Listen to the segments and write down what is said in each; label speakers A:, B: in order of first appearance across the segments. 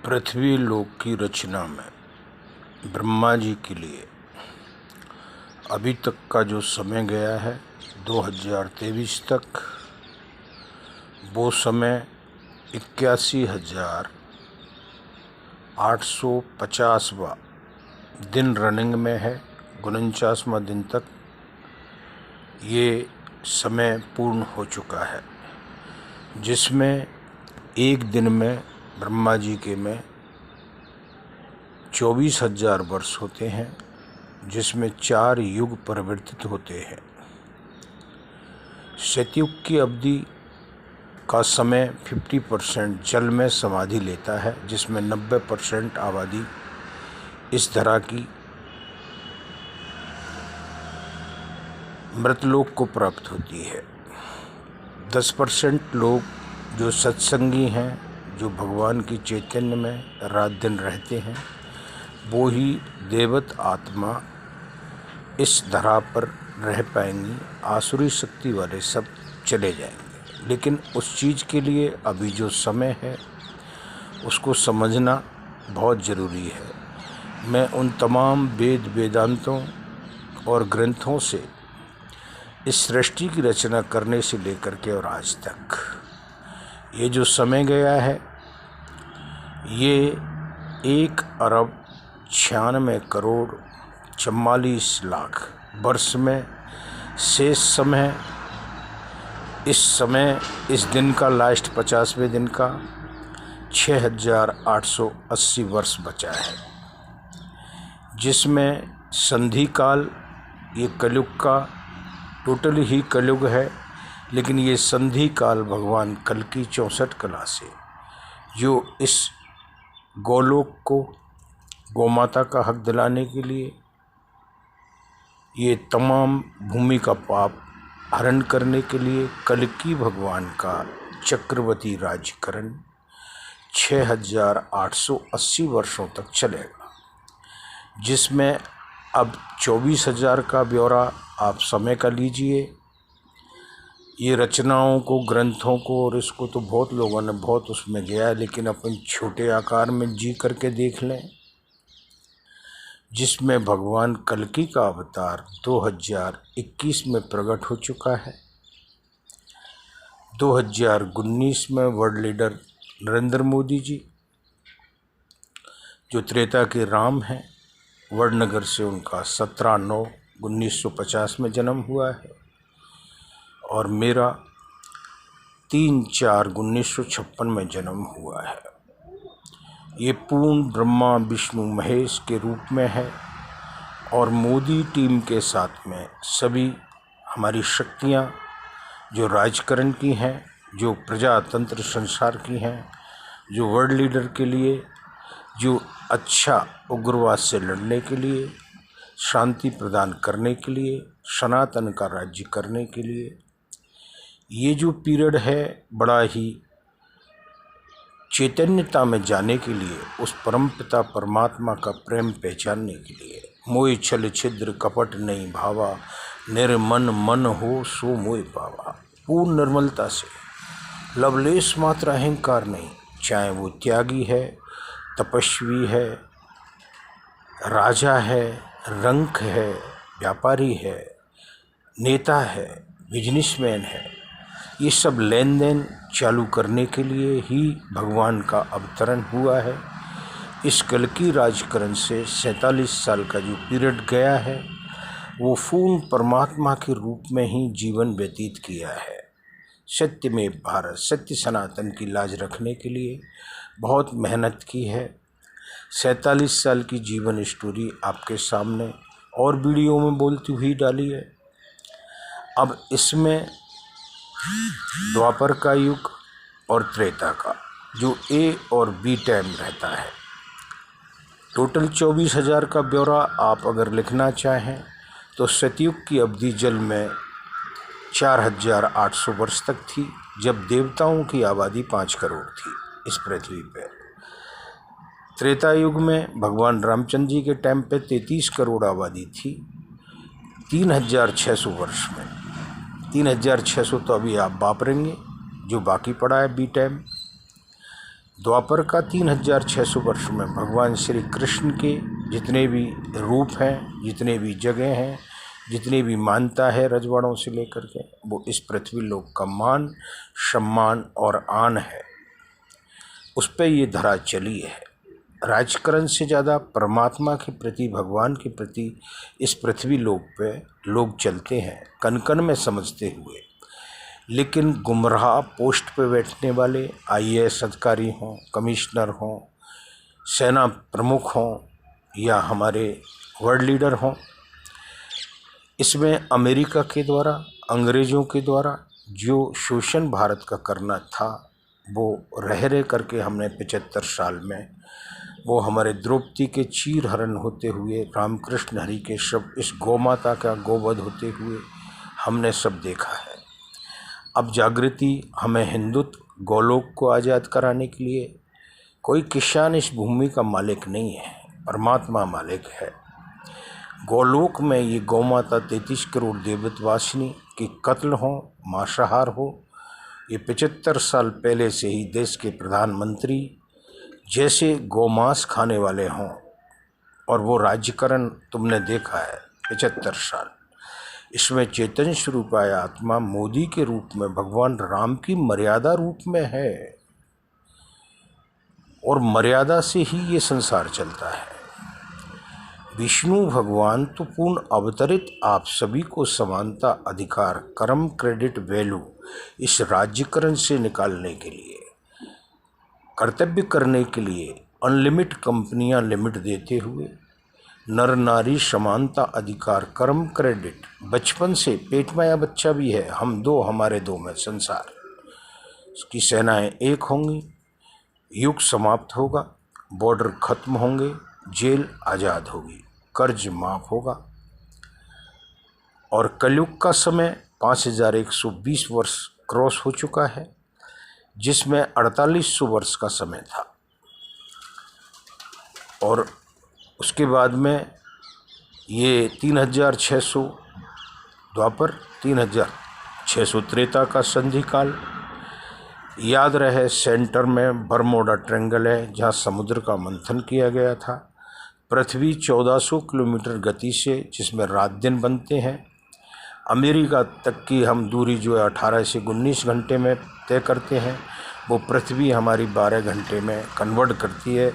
A: पृथ्वी लोक की रचना में ब्रह्मा जी के लिए अभी तक का जो समय गया है 2023 तक, वो समय 81,850वां दिन रनिंग में है। 49वां दिन तक ये समय पूर्ण हो चुका है, जिसमें एक दिन में ब्रह्मा जी के में 24,000 वर्ष होते हैं, जिसमें 4 युग परिवर्तित होते हैं। सतयुग की अवधि का समय 50% जल में समाधि लेता है, जिसमें 90% आबादी इस धरा की मृतलोक को प्राप्त होती है। 10% लोग जो सत्संगी हैं, जो भगवान की चैतन्य में रात दिन रहते हैं, वो ही देवत आत्मा इस धरा पर रह पाएंगी। आसुरी शक्ति वाले सब चले जाएंगे। लेकिन उस चीज़ के लिए अभी जो समय है उसको समझना बहुत ज़रूरी है। मैं उन तमाम वेद वेदांतों और ग्रंथों से इस सृष्टि की रचना करने से लेकर के और आज तक ये जो समय गया है, ये 1,96,44,44 वर्ष में शेष समय इस दिन का लास्ट 50वें दिन का 6,880 वर्ष बचा है, जिसमें संधि काल ये कलयुग का टोटल ही कलयुग है। लेकिन ये संधि काल भगवान कल की 64 कला से जो इस गोलोक को गौमाता का हक दिलाने के लिए, ये तमाम भूमि का पाप हरण करने के लिए कल की भगवान का चक्रवर्ती राज्यकरण 6,880 वर्षों तक चलेगा, जिसमें अब 24,000 का ब्यौरा आप समय का लीजिए। ये रचनाओं को, ग्रंथों को और इसको तो बहुत लोगों ने बहुत उसमें गया है, लेकिन अपन छोटे आकार में जी करके देख लें, जिसमें भगवान कल्कि का अवतार 2021 में प्रकट हो चुका है। 2019 में वर्ल्ड लीडर नरेंद्र मोदी जी, जो त्रेता के राम हैं, वडनगर से उनका 17/9/1950 में जन्म हुआ है, और मेरा 3/4/1956 में जन्म हुआ है। ये पूर्ण ब्रह्मा विष्णु महेश के रूप में है, और मोदी टीम के साथ में सभी हमारी शक्तियाँ जो राजकरण की हैं, जो प्रजातंत्र संसार की हैं, जो वर्ल्ड लीडर के लिए, जो अच्छा उग्रवाद से लड़ने के लिए, शांति प्रदान करने के लिए, सनातन का राज्य करने के लिए, ये जो पीरियड है बड़ा ही चैतन्यता में जाने के लिए, उस परमपिता परमात्मा का प्रेम पहचानने के लिए। मोय छल छिद्र कपट नहीं भावा, निर्मन मन हो सो मोय पावा। पूर्ण निर्मलता से, लवलेश मात्र अहंकार नहीं, चाहे वो त्यागी है, तपस्वी है, राजा है, रंक है, व्यापारी है, नेता है, बिजनेसमैन है, ये सब लेन देन चालू करने के लिए ही भगवान का अवतरण हुआ है। इस कल की राजकरण से 47 साल का जो पीरियड गया है, वो पूर्ण परमात्मा के रूप में ही जीवन व्यतीत किया है। सत्य में भारत, सत्य सनातन की लाज रखने के लिए बहुत मेहनत की है। 47 साल की जीवन स्टोरी आपके सामने और वीडियो में बोलती हुई डाली है। अब इसमें द्वापर का युग और त्रेता का जो ए और बी टाइम रहता है, टोटल 24,000 का ब्यौरा आप अगर लिखना चाहें तो सतयुग की अवधि जल में 4,800 वर्ष तक थी, जब देवताओं की आबादी 5 करोड़ थी इस पृथ्वी पर। त्रेता युग में भगवान रामचंद्र जी के टाइम पे 33 करोड़ आबादी थी। 3,600 वर्ष में 3,600 तो अभी आप वापरेंगे, जो बाकी पड़ा है बी टाइम। द्वापर का 3600 वर्ष में भगवान श्री कृष्ण के जितने भी रूप हैं, जितने भी जगह हैं, जितने भी मान्यता है रजवाड़ों से लेकर के, वो इस पृथ्वी लोक का मान, सम्मान और आन है। उस पर ये धरा चली है। राजकरण से ज़्यादा परमात्मा के प्रति, भगवान के प्रति इस पृथ्वी लोक पे लोग चलते हैं, कन कन में समझते हुए। लेकिन गुमराह पोस्ट पे बैठने वाले IAS अधिकारी हों, कमिश्नर हों, सेना प्रमुख हों या हमारे वर्ल्ड लीडर हों, इसमें अमेरिका के द्वारा, अंग्रेज़ों के द्वारा जो शोषण भारत का करना था, वो रह करके हमने 75 साल में, वो हमारे द्रौपदी के चीर हरण होते हुए, रामकृष्ण हरि के सब, इस गौ माता का गोवध होते हुए हमने सब देखा है। अब जागृति हमें हिंदुत्व गोलोक को आज़ाद कराने के लिए, कोई किसान इस भूमि का मालिक नहीं है, परमात्मा मालिक है। गोलोक में ये गौ माता 33 करोड़ देवतवासिनी की कत्ल हो, मांसाहार हो, ये 75 साल पहले से ही देश के प्रधानमंत्री जैसे गौमांस खाने वाले हों, और वो राज्यकरण तुमने देखा है 75 साल। इसमें चैतन्य स्वरूप आया आत्मा मोदी के रूप में भगवान राम की मर्यादा रूप में है, और मर्यादा से ही ये संसार चलता है। विष्णु भगवान तो पूर्ण अवतरित आप सभी को समानता, अधिकार, कर्म, क्रेडिट, वैल्यू इस राज्यकरण से निकालने के लिए, कर्तव्य करने के लिए अनलिमिट कंपनियां लिमिट देते हुए नर नारी समानता, अधिकार, कर्म, क्रेडिट, बचपन से पेट में या बच्चा भी है, हम दो, हमारे दो में संसार की सेनाएं एक होंगी, युग समाप्त होगा, बॉर्डर खत्म होंगे, जेल आज़ाद होगी, कर्ज माफ होगा, और कलयुग का समय 5120 वर्ष क्रॉस हो चुका है, जिसमें 4800 वर्ष का समय था। और उसके बाद में ये 3600 द्वापर, 3600 त्रेता का संधि काल। याद रहे सेंटर में बरमोडा ट्रेंगल है, जहाँ समुद्र का मंथन किया गया था। पृथ्वी 1400 किलोमीटर गति से, जिसमें रात दिन बनते हैं। अमेरिका तक की हम दूरी जो है 18 से 19 घंटे में तय करते हैं, वो पृथ्वी हमारी 12 घंटे में कन्वर्ट करती है।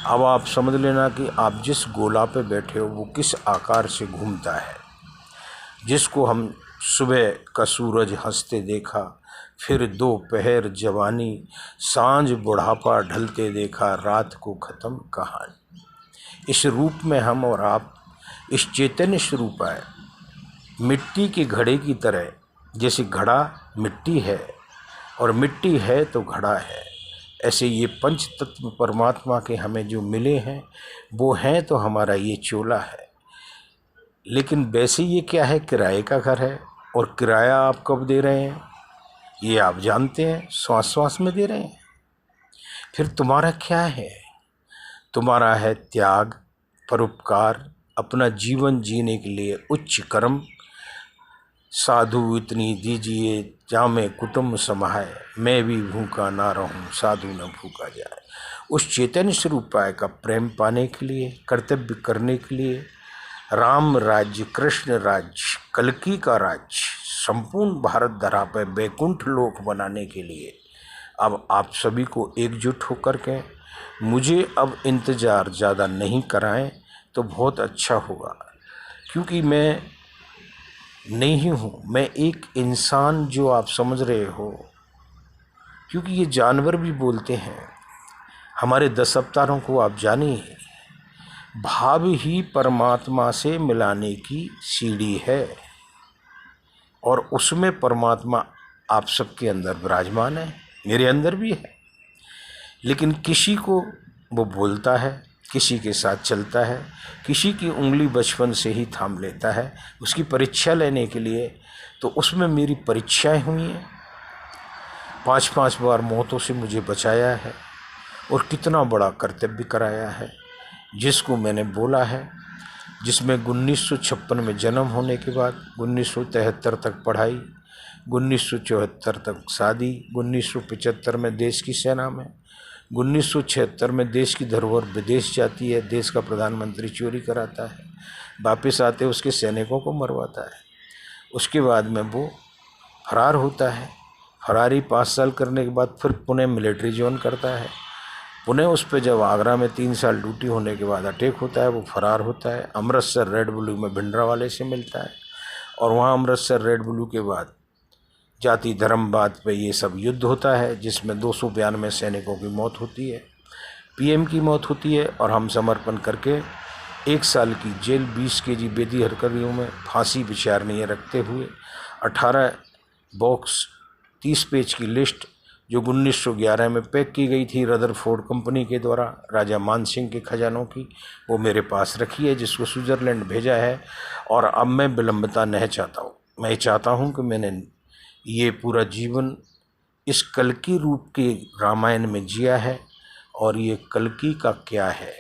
A: अब आप समझ लेना कि आप जिस गोला पे बैठे हो वो किस आकार से घूमता है। जिसको हम सुबह का सूरज हंसते देखा, फिर दोपहर जवानी, सांझ बुढ़ापा ढलते देखा, रात को ख़त्म कहानी। इस रूप में हम और आप इस चैतन्य स्वरूप आए, मिट्टी के घड़े की तरह। जैसे घड़ा मिट्टी है और मिट्टी है तो घड़ा है, ऐसे ये पंच तत्व परमात्मा के हमें जो मिले हैं वो हैं तो हमारा ये चोला है। लेकिन वैसे ये क्या है, किराए का घर है, और किराया आप कब दे रहे हैं ये आप जानते हैं, श्वास श्वास में दे रहे हैं। फिर तुम्हारा क्या है? तुम्हारा है त्याग, परोपकार, अपना जीवन जीने के लिए उच्च कर्म। साधु इतनी दीजिए जामे कुटुंब समाए, मैं भी भूखा ना रहूं साधु न भूखा जाए। उस चैतन्य स्वरूप का प्रेम पाने के लिए, कर्तव्य करने के लिए, राम राज्य, कृष्ण राज्य, कल्कि का राज्य, संपूर्ण भारत धरा पर वैकुंठ लोक बनाने के लिए अब आप सभी को एकजुट होकर के मुझे अब इंतज़ार ज़्यादा नहीं कराएं तो बहुत अच्छा होगा। क्योंकि मैं नहीं हूँ, मैं एक इंसान जो आप समझ रहे हो। क्योंकि ये जानवर भी बोलते हैं, हमारे 10 अवतारों को आप जानिए, भाव ही परमात्मा से मिलाने की सीढ़ी है, और उसमें परमात्मा आप सबके अंदर विराजमान है, मेरे अंदर भी है। लेकिन किसी को वो बोलता है, किसी के साथ चलता है, किसी की उंगली बचपन से ही थाम लेता है उसकी परीक्षा लेने के लिए। तो उसमें मेरी परीक्षाएं हुई हैं, 5-5 बार मौतों से मुझे बचाया है, और कितना बड़ा कर्तव्य कराया है जिसको मैंने बोला है। जिसमें 1956 में जन्म होने के बाद 1973 तक पढ़ाई, 1974 तक शादी, 1975 में देश की सेना में, 1976 में देश की धरोहर विदेश जाती है, देश का प्रधानमंत्री चोरी कराता है, वापस आते उसके सैनिकों को मरवाता है। उसके बाद में वो फरार होता है। फरारी 5 साल करने के बाद फिर पुणे मिलिट्री ज्वाइन करता है। पुणे उस पर जब आगरा में 3 साल ड्यूटी होने के बाद अटैक होता है, वो फरार होता है। अमृतसर रेड ब्लू में भिंडरावाले से मिलता है और वहाँ अमृतसर रेड ब्लू के बाद जाति धर्मवाद पे ये सब युद्ध होता है, जिसमें 292 सैनिकों की मौत होती है, पीएम की मौत होती है और हम समर्पण करके 1 साल की जेल, 20 केजी बेदी हरकतियों में फांसी विचारणीय रखते हुए 18 बॉक्स 30 पेज की लिस्ट जो 1911 में पैक की गई थी रदरफोर्ड कंपनी के द्वारा राजा मान सिंह के खजानों की, वो मेरे पास रखी है, जिसको स्विट्ज़रलैंड भेजा है। और अब मैं विलंबता नहीं चाहता हूँ। मैं चाहता हूँ कि मैंने ये पूरा जीवन इस कल्कि रूप के रामायण में जिया है और ये कल्कि का क्या है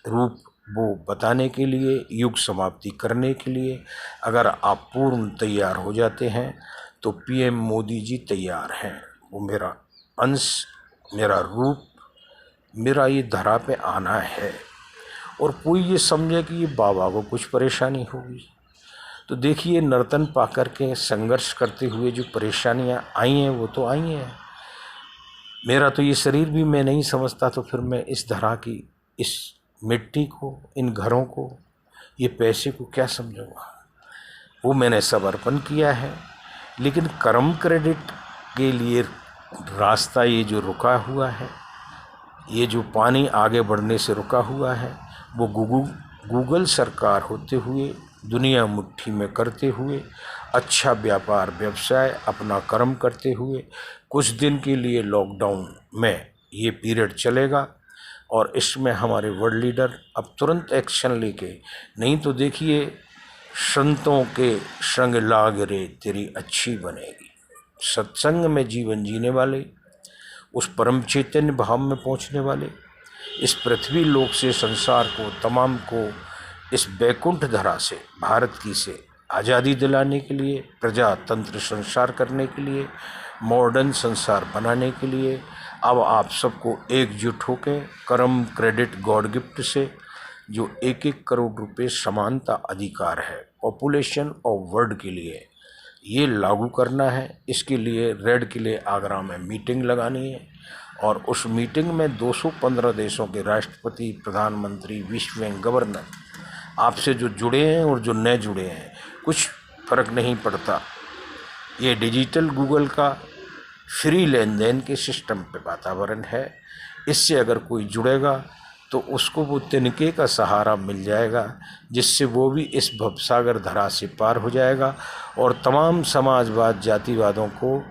A: रूप वो बताने के लिए, युग समाप्ति करने के लिए अगर आप पूर्ण तैयार हो जाते हैं तो पीएम मोदी जी तैयार हैं। वो मेरा अंश, मेरा रूप, मेरा ये धरा पे आना है। और कोई ये समझे कि ये बाबा को कुछ परेशानी होगी, तो देखिए नर्तन पाकर के संघर्ष करते हुए जो परेशानियां आई हैं वो तो आई हैं। मेरा तो ये शरीर भी मैं नहीं समझता, तो फिर मैं इस धरा की, इस मिट्टी को, इन घरों को, ये पैसे को क्या समझूंगा। वो मैंने सब अर्पण किया है, लेकिन कर्म क्रेडिट के लिए रास्ता ये जो रुका हुआ है, ये जो पानी आगे बढ़ने से रुका हुआ है, वो गूगल सरकार होते हुए, दुनिया मुट्ठी में करते हुए, अच्छा व्यापार व्यवसाय अपना कर्म करते हुए कुछ दिन के लिए लॉकडाउन में ये पीरियड चलेगा और इसमें हमारे वर्ल्ड लीडर अब तुरंत एक्शन लेके, नहीं तो देखिए संतों के संग लाग रे तेरी अच्छी बनेगी। सत्संग में जीवन जीने वाले, उस परम चैतन्य भाव में पहुंचने वाले, इस पृथ्वी लोक से संसार को, तमाम को इस बैकुंठ धरा से, भारत की से आज़ादी दिलाने के लिए, प्रजातंत्र संसार करने के लिए, मॉडर्न संसार बनाने के लिए अब आप सबको एकजुट होकर कर्म क्रेडिट गॉड गिफ्ट से जो 1-1 करोड़ रुपए समानता अधिकार है पॉपुलेशन और वर्ल्ड के लिए, ये लागू करना है। इसके लिए रेड किले आगरा में मीटिंग लगानी है और उस मीटिंग में 215 देशों के राष्ट्रपति, प्रधानमंत्री, विश्व बैंक गवर्नर आपसे जो जुड़े हैं और जो न जुड़े हैं, कुछ फर्क नहीं पड़ता। ये डिजिटल गूगल का फ्री लेन देन के सिस्टम पे वातावरण है। इससे अगर कोई जुड़ेगा तो उसको वो तिनके का सहारा मिल जाएगा, जिससे वो भी इस भवसागर धरा से पार हो जाएगा। और तमाम समाजवाद, जातिवादों को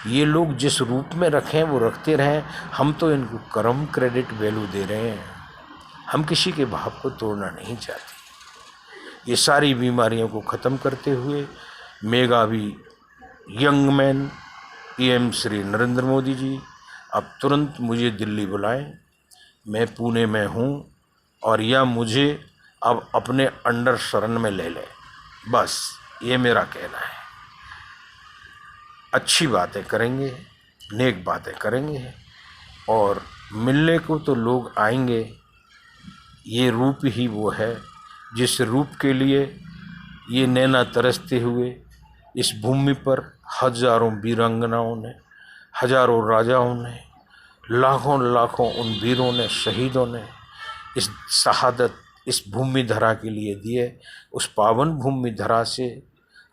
A: ये लोग जिस रूप में रखें वो रखते रहें। हम तो इनको कर्म क्रेडिट वैल्यू दे रहे हैं, हम किसी के भाव को तोड़ना नहीं चाहते। ये सारी बीमारियों को ख़त्म करते हुए मेगावी young man PM Shri Narendra Modi ji अब तुरंत मुझे दिल्ली बुलाएं। मैं पुणे में हूँ और या मुझे अब अपने अंडर शरण में ले लें, बस ये मेरा कहना है। अच्छी बातें करेंगे, नेक बातें करेंगे और मिलने को तो लोग आएंगे। ये रूप ही वो है जिस रूप के लिए ये नैना तरसते हुए इस भूमि पर हजारों वीरांगनाओं ने, हजारों राजाओं ने, लाखों लाखों उन वीरों ने, शहीदों ने इस शहादत इस भूमि धरा के लिए दिए। उस पावन भूमि धरा से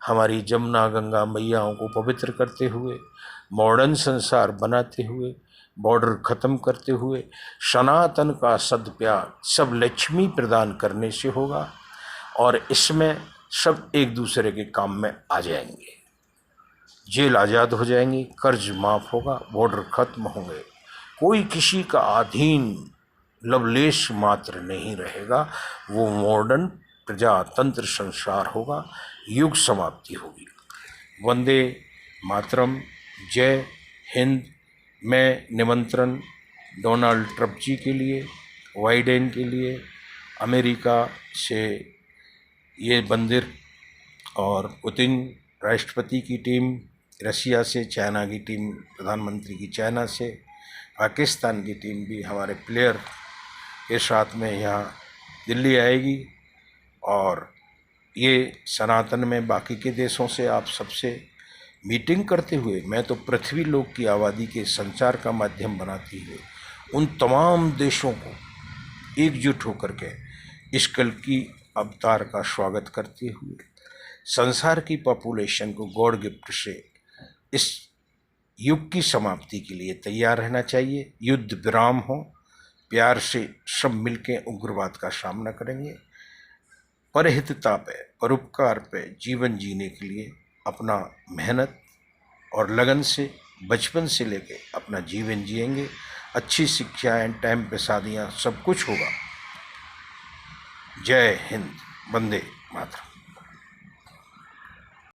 A: हमारी जमुना गंगा मैयाओं को पवित्र करते हुए, मॉडर्न संसार बनाते हुए, बॉर्डर ख़त्म करते हुए, सनातन का सदप्यार सब लक्ष्मी प्रदान करने से होगा और इसमें सब एक दूसरे के काम में आ जाएंगे। जेल आज़ाद हो जाएंगी, कर्ज माफ़ होगा, बॉर्डर ख़त्म होंगे, कोई किसी का अधीन लवलेश मात्र नहीं रहेगा। वो मॉडर्न प्रजातंत्र संसार होगा, युग समाप्ति होगी। वंदे मातरम, जय हिंद। मैं निमंत्रण डोनाल्ड ट्रंप जी के लिए, बाइडेन के लिए, अमेरिका से ये मंदिर और पुतिन राष्ट्रपति की टीम, रसिया से चाइना की टीम, प्रधानमंत्री की चाइना से, पाकिस्तान की टीम भी हमारे प्लेयर के साथ में यहाँ दिल्ली आएगी और ये सनातन में बाकी के देशों से आप सबसे मीटिंग करते हुए मैं तो पृथ्वी लोक की आबादी के संचार का माध्यम बनाती हुए उन तमाम देशों को एकजुट होकर के इस कल की अवतार का स्वागत करते हुए संसार की पॉपुलेशन को गॉड गिफ्ट से इस युग की समाप्ति के लिए तैयार रहना चाहिए। युद्ध विराम हो, प्यार से सब मिलके उग्रवाद का सामना करेंगे, परहितता पे परोपकार पे जीवन जीने के लिए अपना मेहनत और लगन से बचपन से लेके अपना जीवन जिएंगे। अच्छी शिक्षाएं, टाइम पे शादियाँ, सब कुछ होगा। जय हिंद, वंदे मातरम।